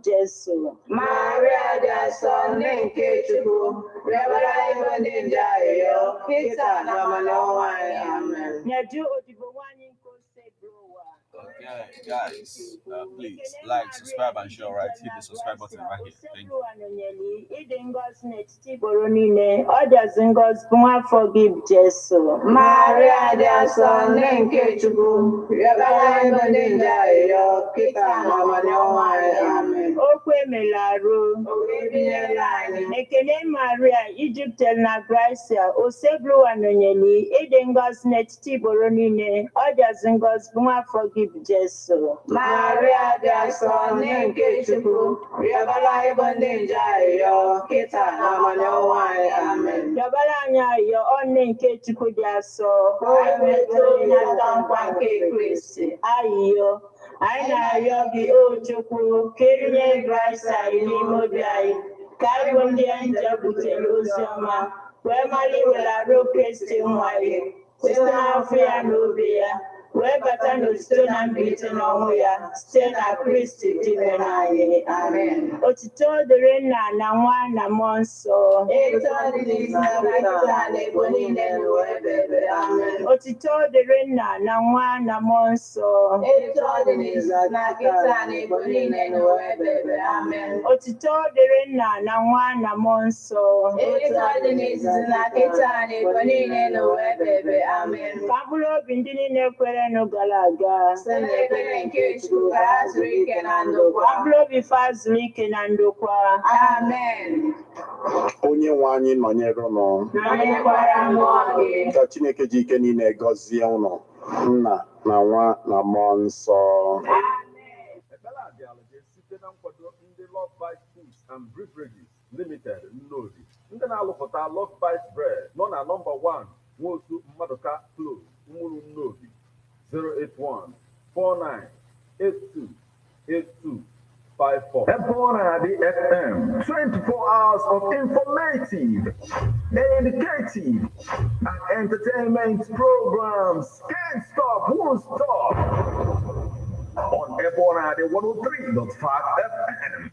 Jesu. Maria da sonne nke Chukwu, rebara ibe ndị njahio, kita na manowai. Amen. Nyaju odibo wanyi nkose blowa. Okay, guys, please like, subscribe, and share. Right, hit the subscribe button right here. Thank you. Maria da sonne nke Chukwu, rebara ibe ndị njahio, kita na manowai. Amen. Okwe melaru. Ekele Maria, Egyptel na Gracia, Oseblu anonyeli, ide ngozi n'etiti igboro niile, ọ dịazị ngozi bụ nwafọ gị bụ Jesu. Maria da sonne nke Chukwu, rebara ibe ndị njahio, kita na manowai. Amen. Yọbara anyị ayọ ọnne nke Chukwu dị asọ. Onye metụ onye aka nkwa nke Kristi. Ayịyọ, anyị na-arịọ gị o Chukwu, kerie Gracia anyị n'ime obi anyị, ka anyị bụ ndị nje butere ozi ọma, wee mara iwelara Kristi nwa gị, site n'afọ ya na obi ya, wee bata n'otito na mbilite n'ọnwụ ya, site na Kristi dịbe anyị. Amen. Otito dịrị Nna na Nwa na Mmụọ Nsọ. Etu ọ dị n'isi na kịta na ebo niile n'ụwa ebe ebe. Amen. Otito dịrị Nna na Nwa na Mmụọ Nsọ. Etu ọ dị n'isi na kịta na ebo niile n'ụwa ebe ebe. Amen. Otito dịrị Nna na Nwa na Mmụọ Nsọ. Etu ọ dị n'isi na kịta na ebo niile n'ụwa ebe ebe. Amen. Ka mkpụrụ obi ndị niile kwere gara aga, site n'ekpere nke Chukwu ka ha zuru ike na ndokwa. Ka mkpụrụ obi fa zuru ike na ndokwa. Amen. Onye nwe anyị nọnyere unu. Nọnyekwara mmụọ gị. Ka Chineke ji ike niile gọzie unu, Nna na Nwa na Mmụọ Nsọ. Amen. Ekpere a bịara gị site na nkwado ndị Love Bite Foods and Beverages Limited Nnobi, ndị na-alụpụta Love Bite Bread nọ na nọmba 1 Nwosu Mmaduka Close, Umuru Nnobi, 081-4982-8254. Ebonadi FM, 24 hours of informative, educative, and entertainment programs. Can't stop, won't stop. On Ebonadi 103.5 FM.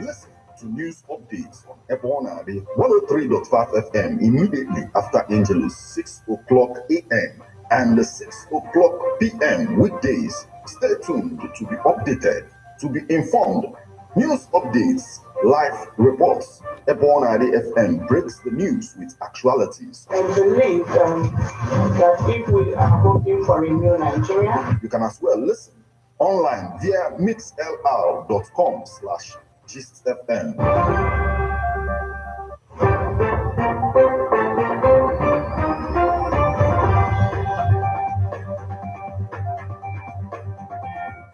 Listen to news updates on Ebonadi 103.5 FM immediately after Angelus 6 o'clock a.m. and 6 o'clock p.m. weekdays. Stay tuned to be updated, to be informed. News updates, live reports. Ebonadi FM breaks the news with actualities. I believe that if we are hoping for a new Nigeria, you can as well listen online via mixlr.com/GistFM.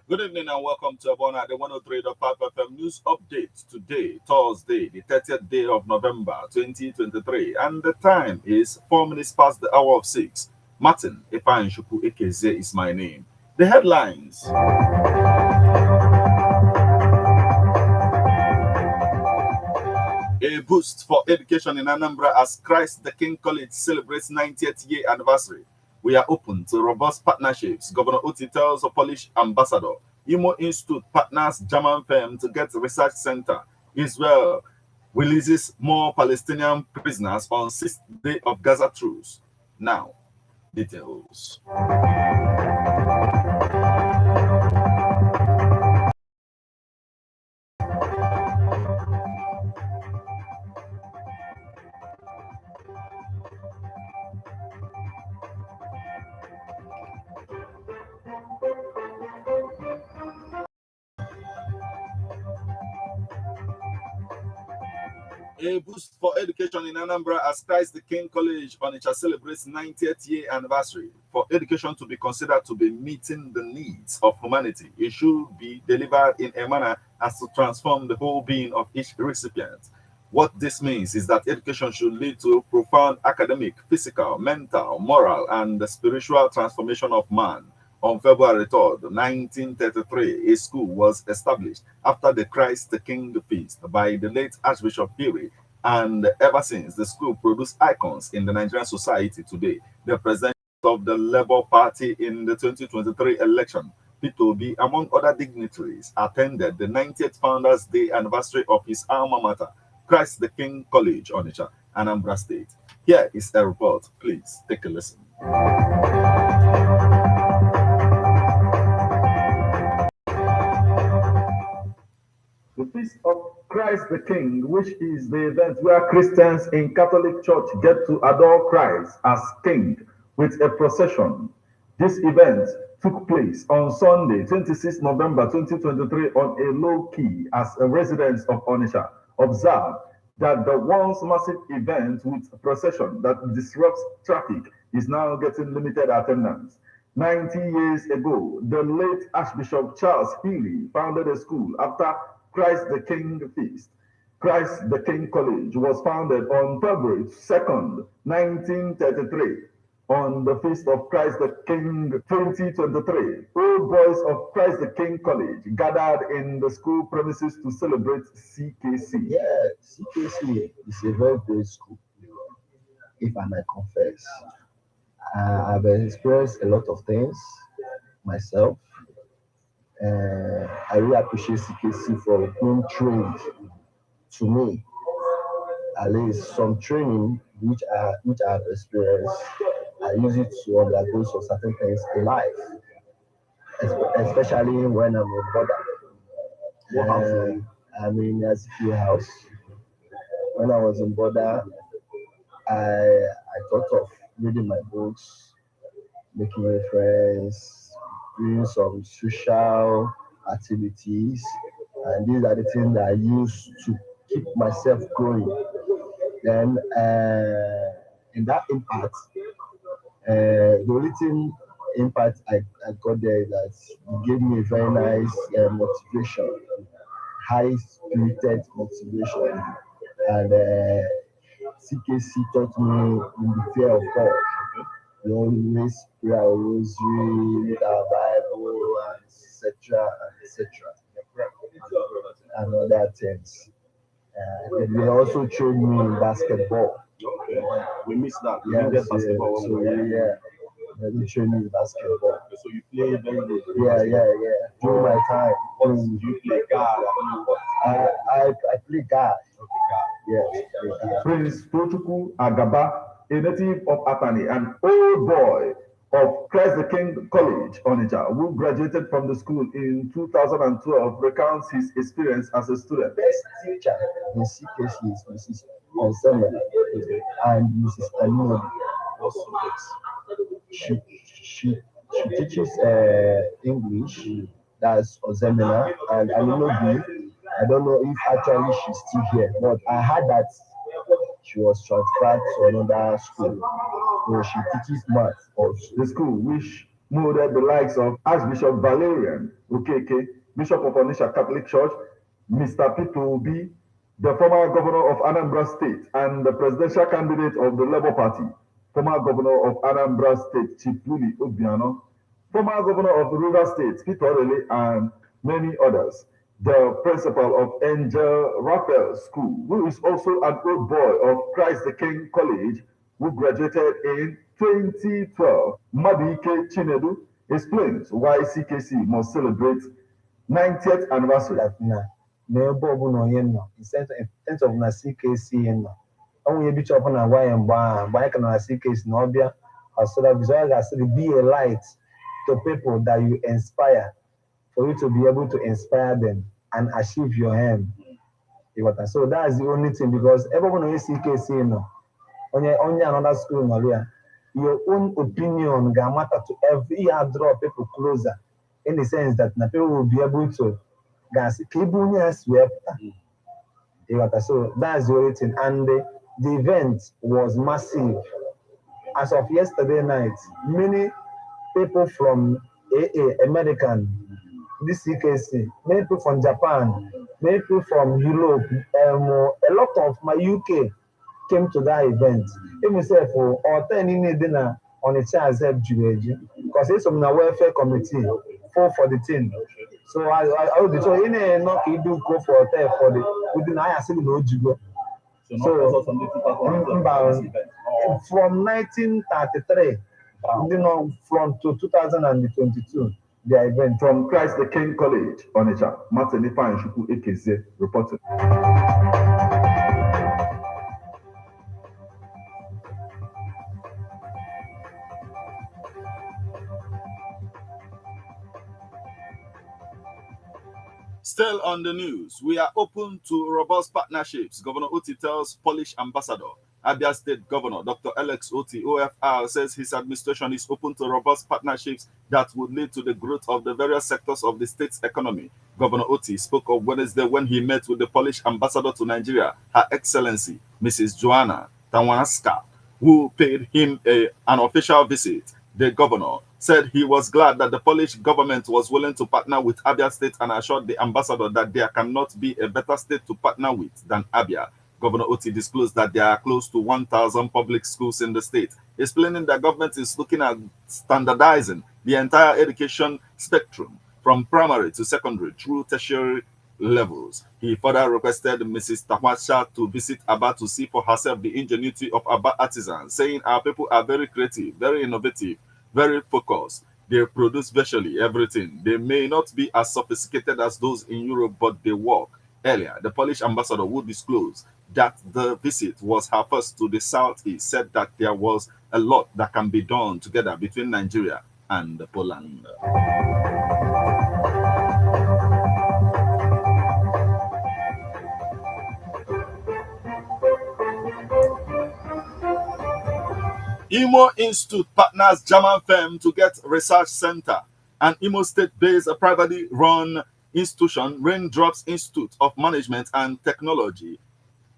Good evening and welcome to Ebonadi 103.5 FM News Update. Today, Thursday, the 30th day of November 2023, and the time is 4 minutes past the hour of 6. Martin Epanshuku Ekeze is my name. The headlines. A boost for education in Anambra as Christ the King College celebrates 90th year anniversary. We are open to robust partnerships. Governor Oti tells a Polish ambassador. Imo Institute partners German firm to get research center. Israel releases more Palestinian prisoners on 6th day of Gaza truce. Now, details. A boost for education in Anambra as Christ the King College Onitsha celebrates 90th year anniversary. For education to be considered to be meeting the needs of humanity, it should be delivered in a manner as to transform the whole being of each recipient. What this means is that education should lead to profound academic, physical, mental, moral, and the spiritual transformation of man. On February 3rd, 1933, a school was established after the Christ the King feast by the late Archbishop Piri And ever since, the school produced icons in the Nigerian society today. The president of the Labour Party in the 2023 election, Peter Obi, among other dignitaries, attended the 90th Founders' Day anniversary of his alma mater, Christ the King College, Onitsha, Anambra State. Here is a report. Please take a listen. The Feast of Christ the King, which is the event where Christians in Catholic Church get to adore Christ as King with a procession. This event took place on Sunday, 26 November 2023 on a low key as a residents of Onitsha observed that the once massive event with a procession that disrupts traffic is now getting limited attendance. 90 years ago, the late Archbishop Charles Healy founded a school after Christ the King Feast. Christ the King College was founded on February 2nd, 1933. On the Feast of Christ the King 2023, old boys of Christ the King College gathered in the school premises to celebrate CKC. Yeah, CKC is a very great school, if I may confess. I've experienced a lot of things myself. I really appreciate CKC for being trained to me. At least some training which I've experienced, I use it to undergo some certain things in life, especially when I'm on border. I'm in SQ house. When I was in border, I thought of reading my books, making new friends, doing some social activities, and these are the things that I use to keep myself growing. Then in that impact, the only thing impact I got there is that it gave me a very nice motivation, high-spirited motivation, and CKC taught me in the fear of God. We always pray our rosary, read our Bible, etc., and other things. They also trained me in basketball. Okay. We missed that. We Yes, didn't get basketball. so they trained me in basketball. Okay, so you play very good. Yeah. During my time, Do you play guard? I play guard. Okay, guard. Yes, play guard. Prince Tochukwu Agaba, a native of Atani, an old boy of Christ the King College, Onitsha, who graduated from the school in 2012, recounts his experience as a student. Best teacher in CKC is Mrs. Onsema and Mrs. Aliyu. She teaches English, that's Ozemena, and Aliyu. I don't know if actually she's still here, but I heard that she was transferred to another school. So she teaches math also. The school, which molded the likes of Archbishop Valerian Okeke, Bishop of Onitsha Catholic Church, Mr. Peter Obi, the former governor of Anambra State and the presidential candidate of the Labour Party, former governor of Anambra State, Chipuli Obiano, former governor of Rivers State, Peter Orele, and many others. The principal of Angel Raphael School, who is also an old boy of Christ the King College, who graduated in 2012, Madike Chinedu, explains why CKC must celebrate 90th anniversary. In sense of CKC, only a bishop on a way and buy can CKC Nobia, so that be a light to people that you inspire, for you to be able to inspire them and achieve your aim. So that's the only thing, because everyone who is CKC, only another school, your own opinion can matter to every draw people closer, in the sense that people will be able to so that's the only thing. And the event was massive. As of yesterday night, many people from American, this CKC, many people from Japan, many people from Europe, a lot of my UK came to that event. Even say or 10 in dinner on a chance because it's from the welfare committee for the team. So I would so in a knock you do go for hotel for the within I assume no jigo. So, from 1933, from to 2022, the event. From Christ the King College, Onitsha, Martin Ifa Shuku Ekeze reported. Still on the news, we are open to robust partnerships. Governor Oti tells Polish ambassador. Abia State Governor Dr. Alex Oti, OFR, says his administration is open to robust partnerships that would lead to the growth of the various sectors of the state's economy. Governor Oti spoke on Wednesday when he met with the Polish ambassador to Nigeria, Her Excellency Mrs. Joanna Tawanska, who paid him an official visit. The governor said he was glad that the Polish government was willing to partner with Abia State and assured the ambassador that there cannot be a better state to partner with than Abia. Governor Oti disclosed that there are close to 1,000 public schools in the state, explaining that government is looking at standardizing the entire education spectrum from primary to secondary through tertiary levels. He further requested Mrs. Tamasha to visit Aba to see for herself the ingenuity of Aba artisans, saying our people are very creative, very innovative, very focused. They produce virtually everything. They may not be as sophisticated as those in Europe, but they work. Earlier, the Polish ambassador, who disclosed that the visit was her first to the Southeast, said that there was a lot that can be done together between Nigeria and Poland. Imo Institute partners German firm to get research center. An Imo State-based privately run institution, Raindrops Institute of Management and Technology,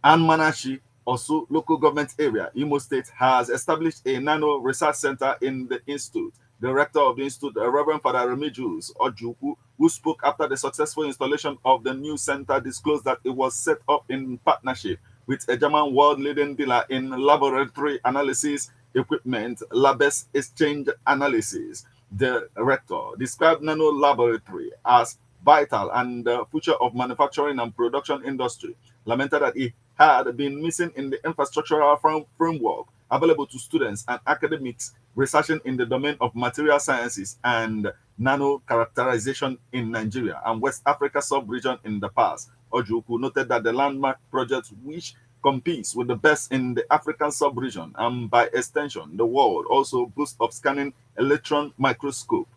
and Manashi, also local government area, Imo State, has established a nano research center in the institute. The rector of the institute, Reverend Father Remigius Ojuku, who spoke after the successful installation of the new center, disclosed that it was set up in partnership with a German world-leading dealer in laboratory analysis equipment, Labes Exchange Analysis. The rector described Nano Laboratory as vital and the future of manufacturing and production industry, lamented that it had been missing in the infrastructural framework available to students and academics researching in the domain of material sciences and nano characterization in Nigeria and West Africa sub-region in the past. Ojuku noted that the landmark project, which competes with the best in the African sub-region and by extension the world, also boasts of scanning electron microscope,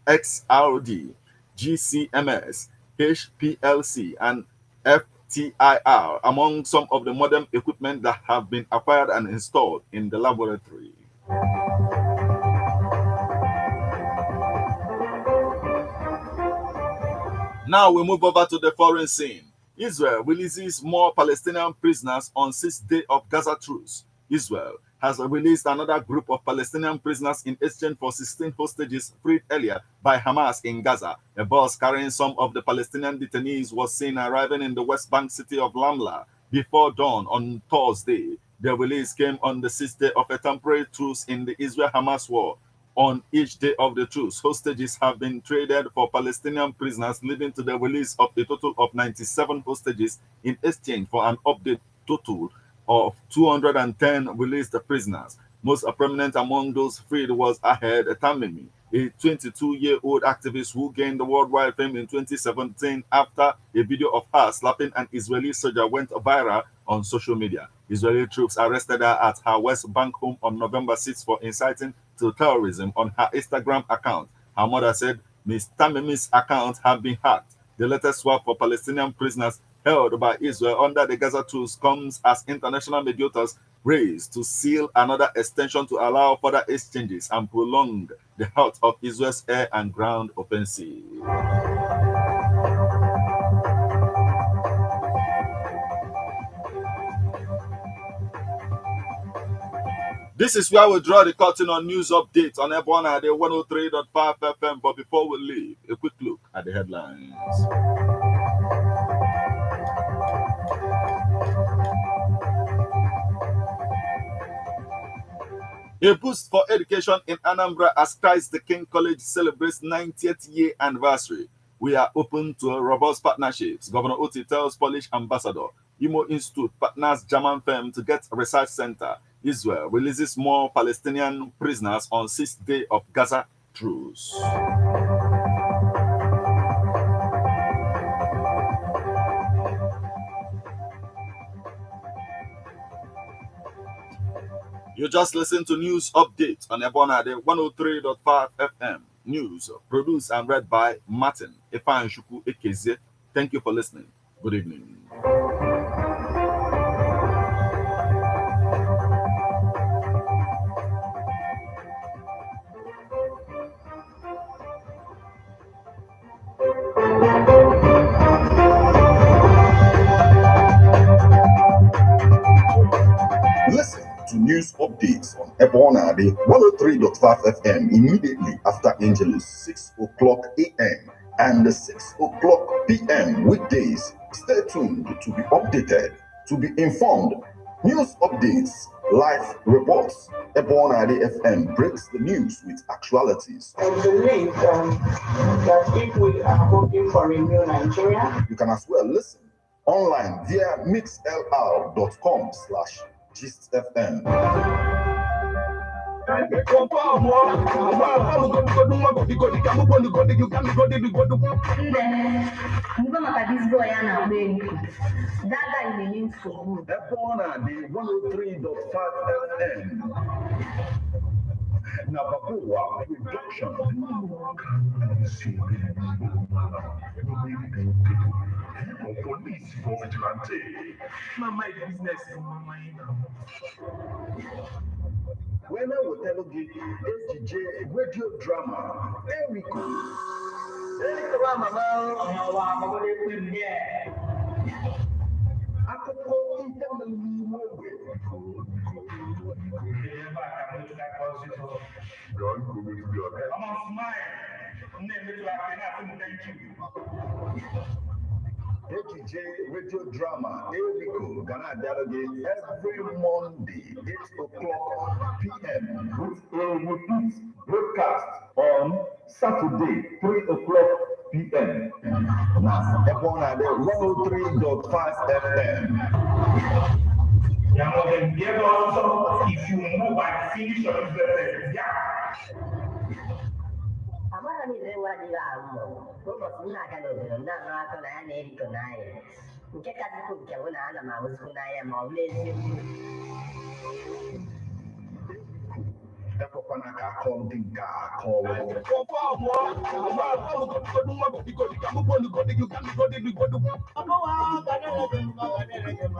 XRD, GCMS, HPLC, and FTIR among some of the modern equipment that have been acquired and installed in the laboratory. Now we move over to the foreign scene. Israel releases more Palestinian prisoners on 6th day of Gaza truce. Israel has released another group of Palestinian prisoners in exchange for 16 hostages freed earlier by Hamas in Gaza. A bus carrying some of the Palestinian detainees was seen arriving in the West Bank city of Ramla before dawn on Thursday. The release came on the 6th day of a temporary truce in the Israel-Hamas war. On each day of the truce, hostages have been traded for Palestinian prisoners, leading to the release of a total of 97 hostages in exchange for an update total of 210 released prisoners. Most prominent among those freed was Ahed Tamimi, a 22-year-old activist who gained worldwide fame in 2017 after a video of her slapping an Israeli soldier went viral on social media. Israeli troops arrested her at her West Bank home on November 6 for inciting to terrorism on her Instagram account. Her mother said Ms. Tamimi's account had been hacked. The latest swap for Palestinian prisoners held by Israel under the Gaza truce comes as international mediators race to seal another extension to allow further exchanges and prolong the halt of Israel's air and ground offensive. This is where we draw the curtain on news updates on Ebona, the 103.5 FM. But before we leave, a quick look at the headlines. A boost for education in Anambra as Christ the King College celebrates 90th year anniversary. We are open to robust partnerships, Governor Oti tells Polish ambassador. Imo Institute partners German firm to get a research center. Israel releases more Palestinian prisoners on 6th day of Gaza truce. You just listened to news update on Ebonade 103.5 FM. News produced and read by Martin Efanshuku Ekeze. Thank you for listening. Good evening. Listen to news updates on Ebonade 103.5 FM immediately after Angelus 6 o'clock a.m. and 6 o'clock p.m. weekdays. Stay tuned to be updated, to be informed. News updates, live reports. Ebonade FM breaks the news with actualities. I believe that if we are hoping for a new Nigeria, you can as well listen online via mixlr.com/GistFM. Ebonade 103.5 FM. Nabakuwa production. Police for vigilante. Mama business. When I will tell you SGJ radio drama, Erico. ATJ radio drama, Erico, Ghana Delegate, every Monday, 8 o'clock p.m. with a repeat broadcast on Saturday, 3 o'clock p.m. Now, Ebonade 103.5 FM. If you move and finish your business, yeah. A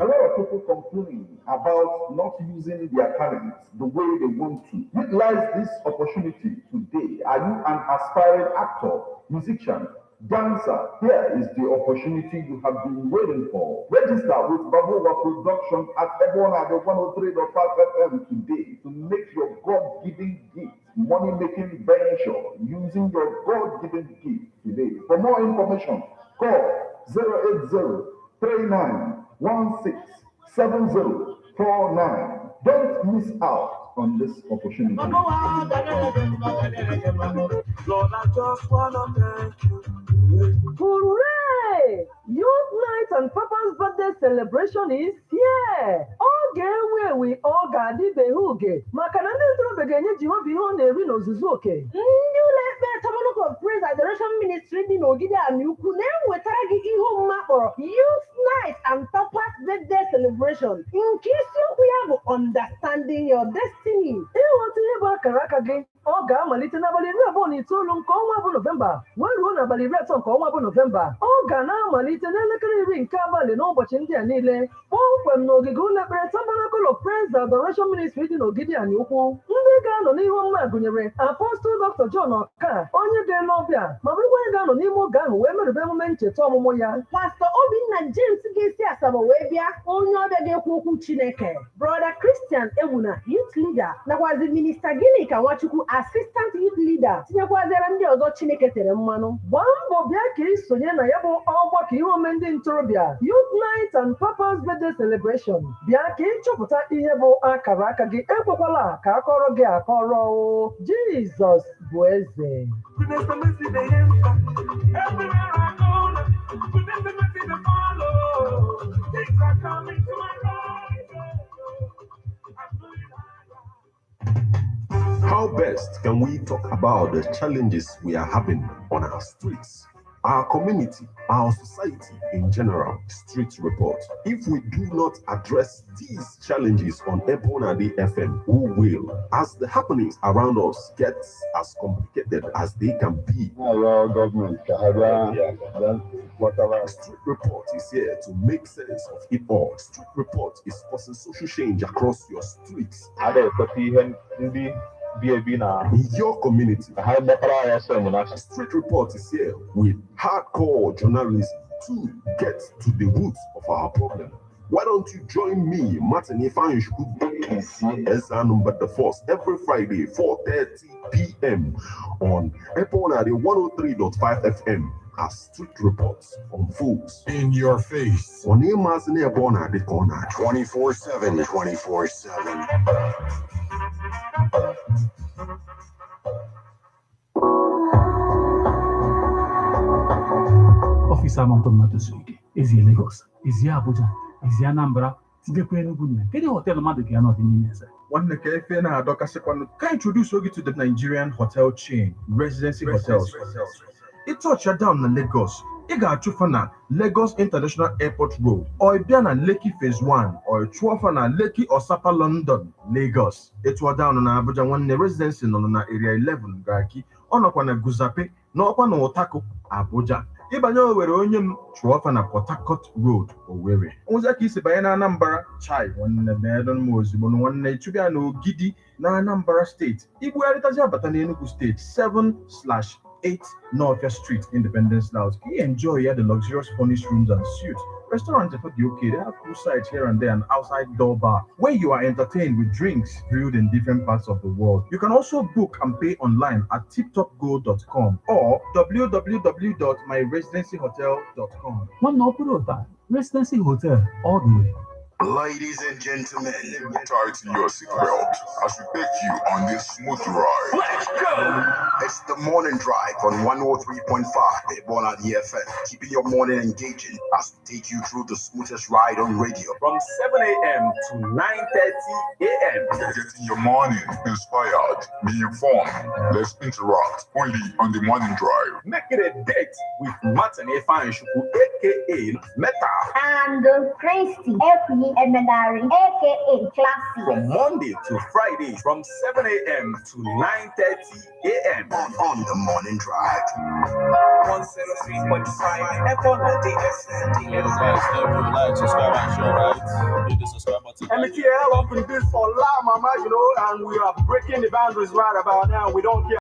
lot of people complain about not using their talents the way they want to. Utilize this opportunity today. Are you an aspiring actor, musician, dancer? Here is the opportunity you have been waiting for. Register with Babuwa Production at Ebonade 103.5 FM today to make your God-given gift money-making venture using your God-given gift today. For more information, call 080-3916-7049. Don't miss out on this opportunity. Lord, I just wanna thank you. Hooray! Youth Night and Papa's birthday celebration is here. Oge we oga adịbeghị oge maka na ndị ntorobịa ga-enye Jehova ihe ọ na-eri n'ozuzu oke. Ndị ụlọ ekpe Tabernacle of Praise Adoration Ministry dị n'Ogidi Ani Ukwu na-ewetara gị ihe omume akpọrọ Youth Night and Papa's birthday celebration nke isiokwu ya bụ Understanding Your Destiny. Ịghọta ihe bụ akara aka gị ọ ga-amalite n'abalị 29 nke ọnwa bụ Nọvemba wee ruo n'abalị 3 nke ọnwa bụ Nọvemba. Ọ ga na-amalite n'elekere 10 nke abalị n'ụbọchị ndị a niile kpọmkwem n'ogige ụlọ ekpere Tabernacle of Praise Adoration Ministry dị n'Ogidi Ani Ukwu. Ndị ga-anọ n'ihu ọma gụnyere Apostle Dr. John Oka, onye ga-ele ọbịa ma bụrụkwa onye ga-anọ n'ime oge ahụ wee merube emume ncheta ọmụmụ ya. Pastor Obinna James ga-esi Asaba wee bịa, onye ọbịa ga-ekwu okwu Chineke. Brother Christian Ewuna, youth leader, nakwazi Minister Gini ka Nwachukwu, assistant youth leader, tinyekwazịara ndị ọzọ Chineke tere mmanụ. Gbaa mbọ bịa ka isonye na ya bụ ọgbakọ ihe ome ndị ntorobịa Youth Night and Papa's birthday celebration. Bịa ka ịchọpụta ihe bụ akara aka gị, ekwekwala ka akọrọ gị akọrọ. Jizọs bụ eze. Everywhere I go, the mercy to follow. Things are How best can we talk about the challenges we are having on our streets, our community, our society in general? Street report. If we do not address these challenges on Ebonadi FM, who will? As the happenings around us get as complicated as they can be, Our government, whatever. Street report is here to make sense of it all. Street report is causing social change across your streets. In your community, Street report is here with hardcore journalism to get to the roots of our problem. Why don't you join me, Martin Ifanshku, as number the force every Friday, 4:30 p.m. on Ebonadi 103.5 FM as Street Reports on Fools. In your face. On Emazine Ebonadi corner 24/7, 24/7. Officer Mountain is in Lagos, is here Abuja, is here Anambra, is the Queen of Goodman. Can you hotel Mother cannot in One cafe na Doka Second can introduce you to the Nigerian hotel chain, Residency Hotels. It touched down in Lagos. You got Chufana, Lagos International Airport Road, or Ibiana Lekki Phase 1, or Chufana Lekki Osapa London, Lagos. It was down on Abuja one residency on area 11, Gaki, on Okwana Guzape, no Okwana Otako, Abuja. Ibanyo were onye Chufana Port Harcourt Road, Owerri. Ozaki Sibayana Anambra, Chai, one Medon Mozibon, one Chubiano Gidi, na Anambra State. Ibu Aritaja Batani Enugu State, 7/8 North Street, Independence Lounge. You enjoy the luxurious furnished rooms and suites. Restaurants are okay. They have poolside here and there and outside door bar where you are entertained with drinks brewed in different parts of the world. You can also book and pay online at tiptopgo.com or www.myresidencyhotel.com. One opera, Residency Hotel, all the way. Ladies and gentlemen, tighten your seatbelt as we take you on this smooth ride. Let's go! It's the morning drive on 103.5 Ebonadi FM, keeping your morning engaging as we take you through the smoothest ride on radio. From 7 a.m. to 9:30 a.m. Getting your morning inspired, be informed. Let's interact only on the morning drive. Make it a date with Martin Ifanshku, aka Meta. And Christy F.E. Emenari, aka Classy. From Monday to Friday, from 7 a.m. to 9:30 a.m. on the morning drive. 103.5 Ebonadi FM. Like, subscribe, and share, right? Hit the subscribe button. MTL open this for La Mama, and we are breaking the boundaries right about now. We don't care.